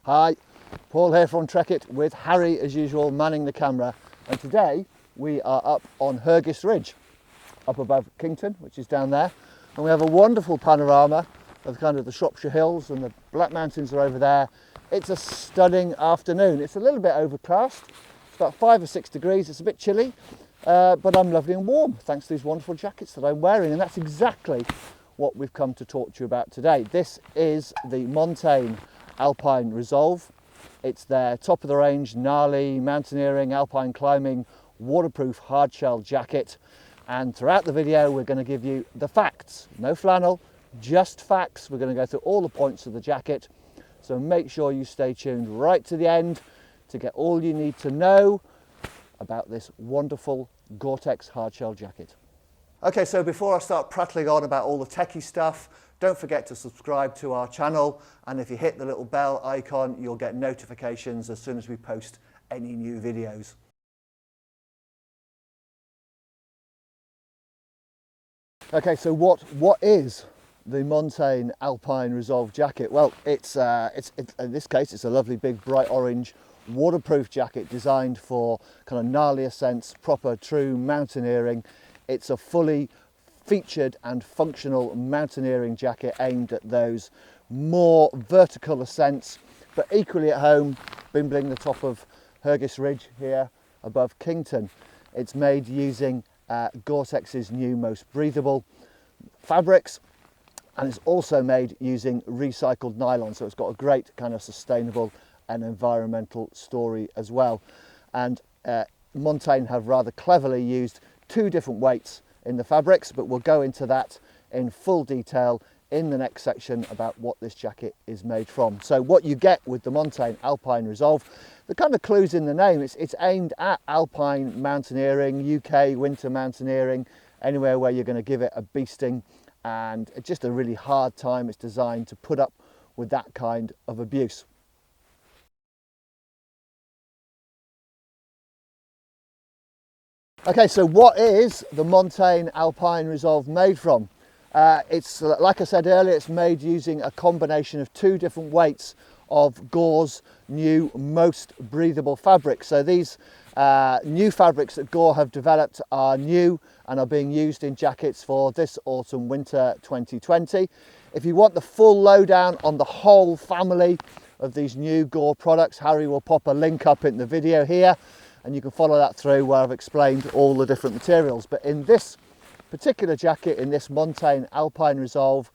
Hi, Paul here from Trekitt with Harry as usual manning the camera, and today we are up on Hergis Ridge up above Kington, which is down there, and we have a wonderful panorama of kind of the Shropshire Hills, and the Black Mountains are over there. It's a stunning afternoon. It's a little bit overcast, it's about 5 or 6 degrees, it's a bit chilly, but I'm lovely and warm thanks to these wonderful jackets that I'm wearing, and that's exactly what we've come to talk to you about today. This is the Montane Alpine Resolve. It's their top of the range, gnarly mountaineering, alpine climbing, waterproof hardshell jacket. And throughout the video, we're going to give you the facts. No flannel, just facts. We're going to go through all the points of the jacket. So make sure you stay tuned right to the end to get all you need to know about this wonderful Gore-Tex hardshell jacket. Okay, so before I start prattling on about all the techie stuff, don't forget to subscribe to our channel, and if you hit the little bell icon, you'll get notifications as soon as we post any new videos. Okay, so what is the Montane Alpine Resolve jacket? Well, it's in this case, it's a lovely big bright orange waterproof jacket designed for kind of gnarly ascents, proper true mountaineering. It's a fully featured and functional mountaineering jacket aimed at those more vertical ascents, but equally at home, bimbling the top of Hergis Ridge here above Kington. It's made using Gore-Tex's new most breathable fabrics, and it's also made using recycled nylon, so it's got a great kind of sustainable and environmental story as well. And Montane have rather cleverly used 2 different weights in the fabrics, but we'll go into that in full detail in the next section about what this jacket is made from. So what you get with the Montane Alpine Resolve, the kind of clues in the name, it's aimed at alpine mountaineering, UK winter mountaineering, anywhere where you're going to give it a beasting, and it's just a really hard time. It's designed to put up with that kind of abuse. Okay, so what is the Montane Alpine Resolve made from? It's, like I said earlier, it's made using a combination of 2 different weights of Gore's new most breathable fabrics. So these new fabrics that Gore have developed are new and are being used in jackets for this autumn winter 2020. If you want the full lowdown on the whole family of these new Gore products, Harry will pop a link up in the video here, and you can follow that through where I've explained all the different materials. But in this particular jacket, in this Montane Alpine Resolve,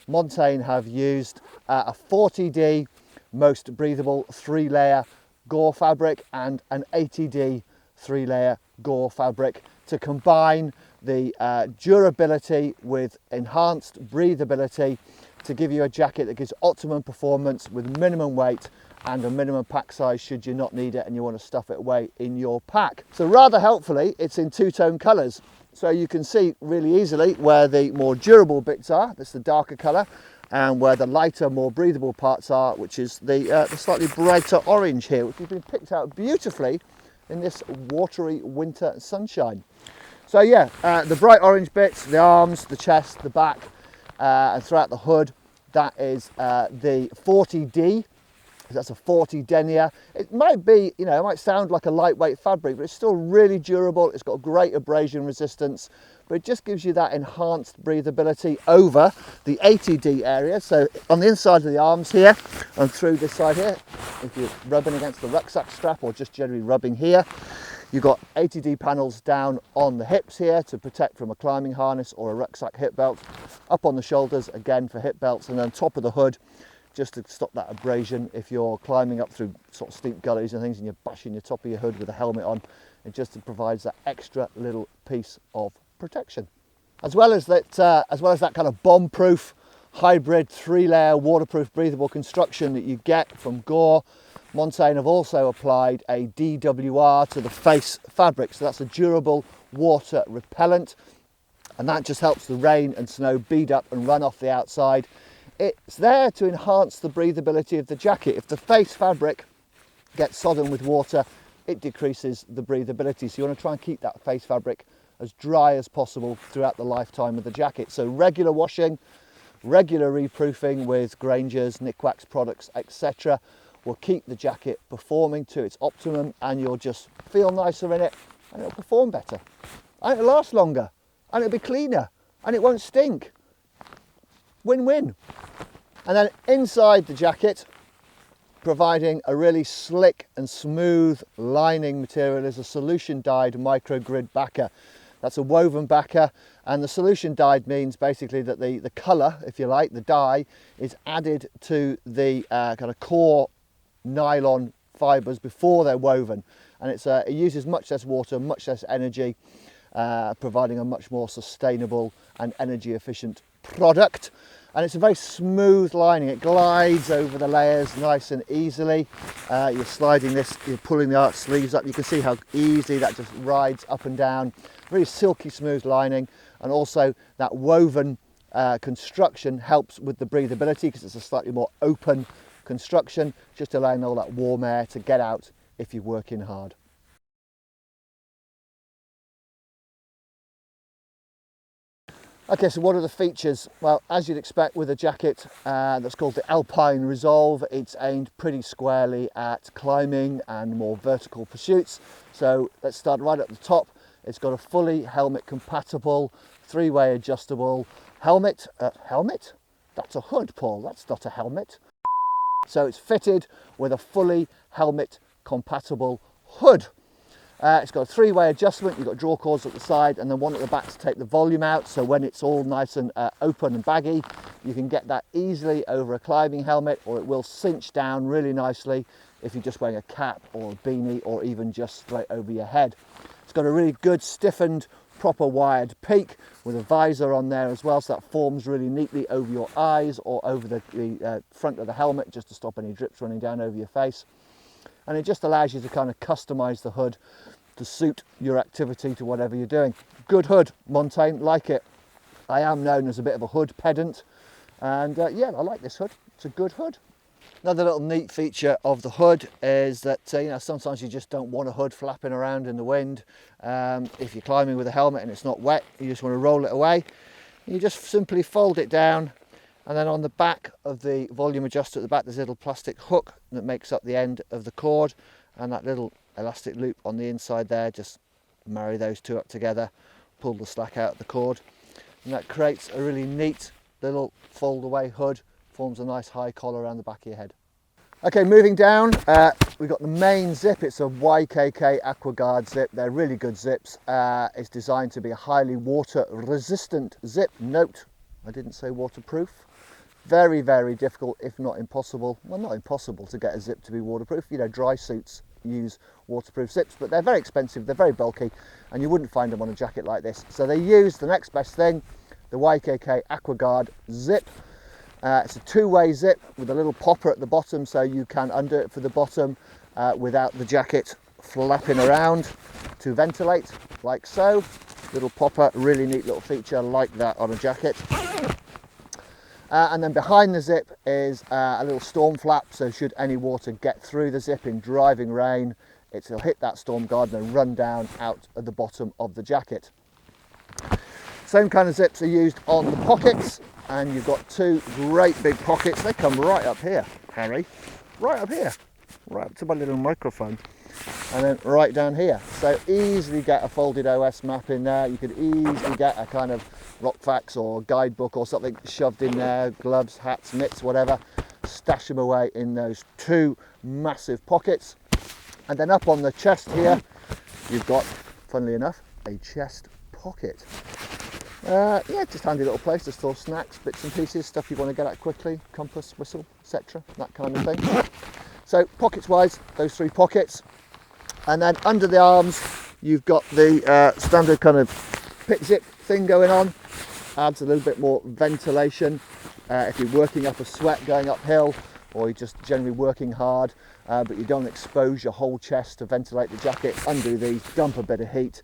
Montane have used a 40D most breathable 3-layer Gore fabric and an 80D 3-layer Gore fabric to combine the durability with enhanced breathability to give you a jacket that gives optimum performance with minimum weight and a minimum pack size should you not need it and you want to stuff it away in your pack. So rather helpfully, it's in 2-tone colours, so you can see really easily where the more durable bits are, that's the darker colour, and where the lighter, more breathable parts are, which is the slightly brighter orange here, which has been picked out beautifully in this watery winter sunshine. So yeah, the bright orange bits, the arms, the chest, the back, and throughout the hood, that is the 40D. That's a 40 denier. It might be, you know, it might sound like a lightweight fabric, but it's still really durable. It's got great abrasion resistance, but it just gives you that enhanced breathability over the 80D area. So on the inside of the arms here and through this side here, if you're rubbing against the rucksack strap or just generally rubbing here, you've got 80D panels down on the hips here to protect from a climbing harness or a rucksack hip belt, up on the shoulders again for hip belts, and then top of the hood just to stop that abrasion if you're climbing up through sort of steep gullies and things and you're bashing your top of your hood with a helmet on. It just provides that extra little piece of protection. As well as that kind of bomb-proof hybrid 3-layer waterproof breathable construction that you get from Gore, Montane have also applied a DWR to the face fabric, so that's a durable water repellent, and that just helps the rain and snow bead up and run off the outside. It's there to enhance the breathability of the jacket. If the face fabric gets sodden with water, it decreases the breathability. So you want to try and keep that face fabric as dry as possible throughout the lifetime of the jacket. So regular washing, regular reproofing with Granger's, Nick Wax products, etc., will keep the jacket performing to its optimum, and you'll just feel nicer in it, and it'll perform better, and it'll last longer, and it'll be cleaner, and it won't stink. Win-win. And then inside the jacket, providing a really slick and smooth lining material, is a solution dyed microgrid backer. That's a woven backer, and the solution dyed means basically that the colour, if you like, the dye, is added to the kind of core nylon fibres before they're woven, and it uses much less water, much less energy, providing a much more sustainable and energy efficient product. And it's a very smooth lining. It glides over the layers nice and easily. You're sliding this, you're pulling the sleeves up. You can see how easily that just rides up and down. Very silky smooth lining, and also that woven construction helps with the breathability because it's a slightly more open construction, just allowing all that warm air to get out if you're working hard. Okay, so what are the features? Well, as you'd expect with a jacket that's called the Alpine Resolve, it's aimed pretty squarely at climbing and more vertical pursuits. So let's start right at the top. It's got a fully helmet compatible, 3-way adjustable helmet. Helmet? That's a hood, Paul, that's not a helmet. So it's fitted with a fully helmet compatible hood. It's got a 3-way adjustment. You've got draw cords at the side and then one at the back to take the volume out, so when it's all nice and open and baggy, you can get that easily over a climbing helmet, or it will cinch down really nicely if you're just wearing a cap or a beanie, or even just straight over your head. It's got a really good stiffened, proper wired peak with a visor on there as well, so that forms really neatly over your eyes or over the front of the helmet, just to stop any drips running down over your face. And it just allows you to kind of customize the hood to suit your activity, to whatever you're doing. Good hood, Montane, like it. I am known as a bit of a hood pedant, and yeah, I like this hood. It's a good hood. Another little neat feature of the hood is that you know, sometimes you just don't want a hood flapping around in the wind. If you're climbing with a helmet and it's not wet, you just want to roll it away. You just simply fold it down, and then on the back of the volume adjuster at the back, there's a little plastic hook that makes up the end of the cord, and that little elastic loop on the inside there, just marry those two up together, pull the slack out of the cord, and that creates a really neat little fold away hood, forms a nice high collar around the back of your head. Okay, moving down, we've got the main zip. It's a YKK AquaGuard zip. They're really good zips. It's designed to be a highly water resistant zip. Note, I didn't say waterproof. Very, very difficult, if not impossible. Well, not impossible to get a zip to be waterproof. You know, dry suits use waterproof zips, but they're very expensive, they're very bulky, and you wouldn't find them on a jacket like this. So they use the next best thing, the YKK AquaGuard zip. It's a 2-way zip with a little popper at the bottom, so you can undo it for the bottom without the jacket flapping around to ventilate, like so. Little popper, really neat little feature like that on a jacket. And then behind the zip is a little storm flap, so should any water get through the zip in driving rain, it'll hit that storm guard and run down out at the bottom of the jacket. Same kind of zips are used on the pockets, and you've got 2 great big pockets. They come right up here, Harry, right up here, right up to my little microphone, and then right down here. So easily get a folded OS map in there. You could easily get a kind of rock facts or guidebook or something shoved in there, gloves, hats, mitts, whatever. Stash them away in those 2 massive pockets. And then up on the chest here, you've got, funnily enough, a chest pocket. Yeah, just handy little place to store snacks, bits and pieces, stuff you want to get at quickly, compass, whistle, etc., that kind of thing. So pockets wise, those 3 pockets. And then under the arms, you've got the standard kind of pit zip thing going on. Adds a little bit more ventilation if you're working up a sweat going uphill, or you're just generally working hard, but you don't expose your whole chest to ventilate the jacket. Undo these, dump a bit of heat,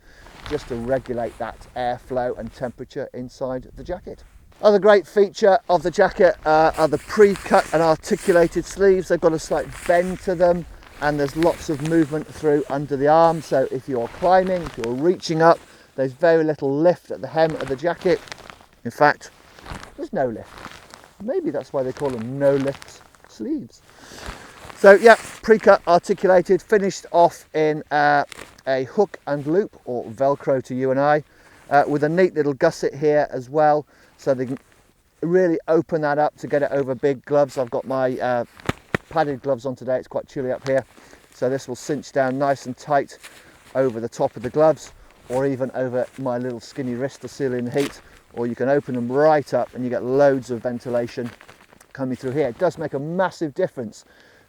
just to regulate that airflow and temperature inside the jacket. Other great feature of the jacket are the pre-cut and articulated sleeves. They've got a slight bend to them, and there's lots of movement through under the arm. So if you're climbing, if you're reaching up, there's very little lift at the hem of the jacket. In fact, there's no lift. Maybe that's why they call them no lift sleeves. So yeah, pre-cut, articulated, finished off in a hook and loop, or Velcro to you and I, with a neat little gusset here as well, so they can really open that up to get it over big gloves. I've got my padded gloves on today, it's quite chilly up here, so this will cinch down nice and tight over the top of the gloves, or even over my little skinny wrist to seal in the heat, or you can open them right up and you get loads of ventilation coming through here. It does make a massive difference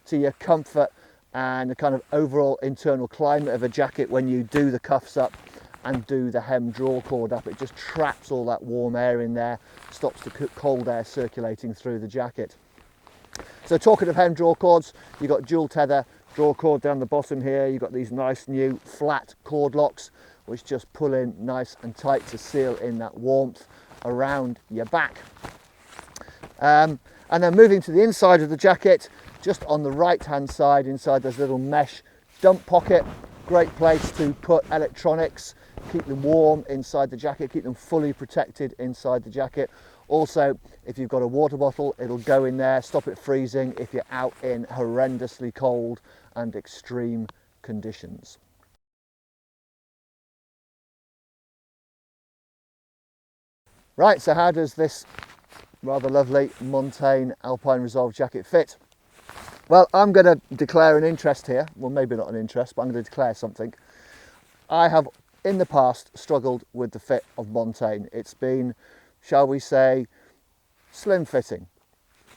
to your comfort and the kind of overall internal climate of a jacket when you do the cuffs up and do the hem draw cord up. It just traps all that warm air in there, stops the cold air circulating through the jacket. So talking of hem draw cords, you've got dual tether draw cord down the bottom here. You've got these nice new flat cord locks which just pull in nice and tight to seal in that warmth around your back. And then moving to the inside of the jacket, just on the right hand side, inside this little mesh dump pocket, great place to put electronics, keep them warm inside the jacket, keep them fully protected inside the jacket. Also, if you've got a water bottle, it'll go in there, stop it freezing if you're out in horrendously cold and extreme conditions. Right, so how does this rather lovely Montane Alpine Resolve jacket fit? Well, I'm going to declare an interest here. Well, maybe not an interest, but I'm going to declare something. I have, in the past, struggled with the fit of Montane. It's been, shall we say, slim fitting.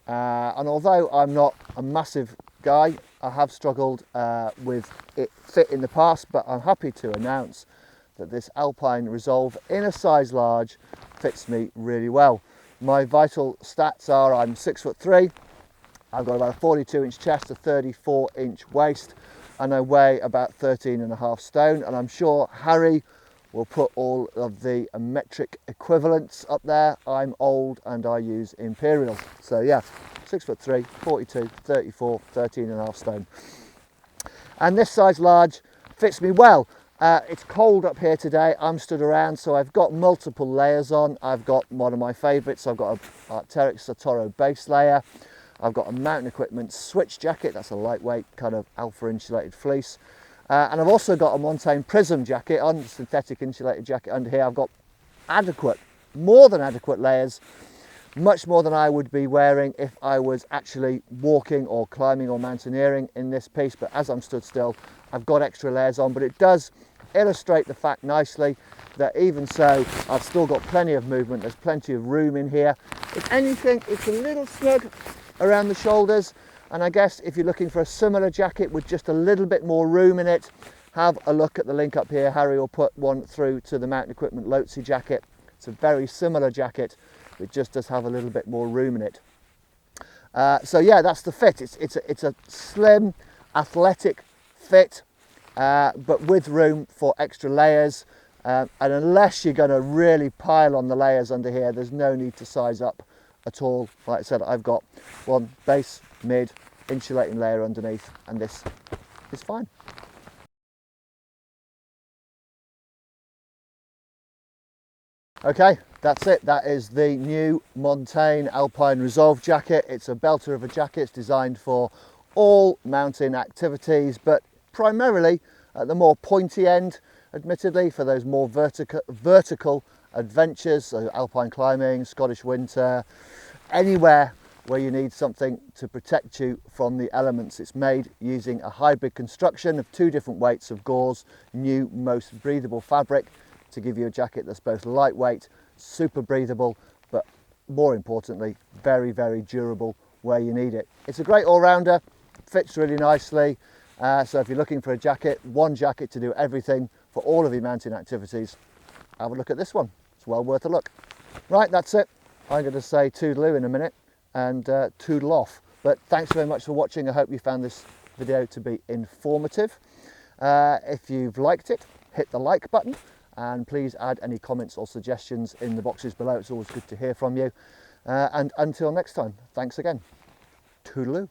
And although I'm not a massive guy, I have struggled with it fit in the past, but I'm happy to announce that this Alpine Resolve in a size large fits me really well. My vital stats are I'm 6'3", I've got about a 42-inch chest, a 34-inch waist, and I weigh about 13.5 stone. And I'm sure Harry will put all of the metric equivalents up there. I'm old and I use imperials. So yeah, 6'3", 42, 34, 13.5 stone. And this size large fits me well. It's cold up here today. I'm stood around, so I've got multiple layers on. I've got one of my favourites. I've got a Trekitt Satoro base layer. I've got a Mountain Equipment switch jacket. That's a lightweight kind of alpha insulated fleece. And I've also got a Montane Prism jacket on, synthetic insulated jacket under here. I've got adequate, more than adequate layers, much more than I would be wearing if I was actually walking or climbing or mountaineering in this piece. But as I'm stood still, I've got extra layers on, but it does illustrate the fact nicely that even so, I've still got plenty of movement. There's plenty of room in here. If anything, it's a little snug around the shoulders, and I guess if you're looking for a similar jacket with just a little bit more room in it, have a look at the link up here. Harry will put one through to the Mountain Equipment Lotse jacket. It's a very similar jacket, it just does have a little bit more room in it. So yeah, that's the fit. It's a slim, athletic fit, but with room for extra layers. And unless you're going to really pile on the layers under here, there's no need to size up at all. Like I said, I've got one base, mid, insulating layer underneath, and this is fine. Okay, that's it. That is the new Montane Alpine Resolve jacket. It's a belter of a jacket. It's designed for all mountain activities, but primarily at the more pointy end, admittedly, for those more vertical adventures, so alpine climbing, Scottish winter, anywhere where you need something to protect you from the elements. It's made using a hybrid construction of two different weights of Gore's new most breathable fabric to give you a jacket that's both lightweight, super breathable, but more importantly, very, very durable where you need it. It's a great all-rounder, fits really nicely. So if you're looking for a jacket, one jacket to do everything for all of your mountain activities, have a look at this one. It's well worth a look. Right, that's it. I'm going to say toodaloo in a minute and toodle off. But thanks very much for watching. I hope you found this video to be informative. If you've liked it, hit the like button, and please add any comments or suggestions in the boxes below. It's always good to hear from you. And until next time, thanks again. Toodaloo.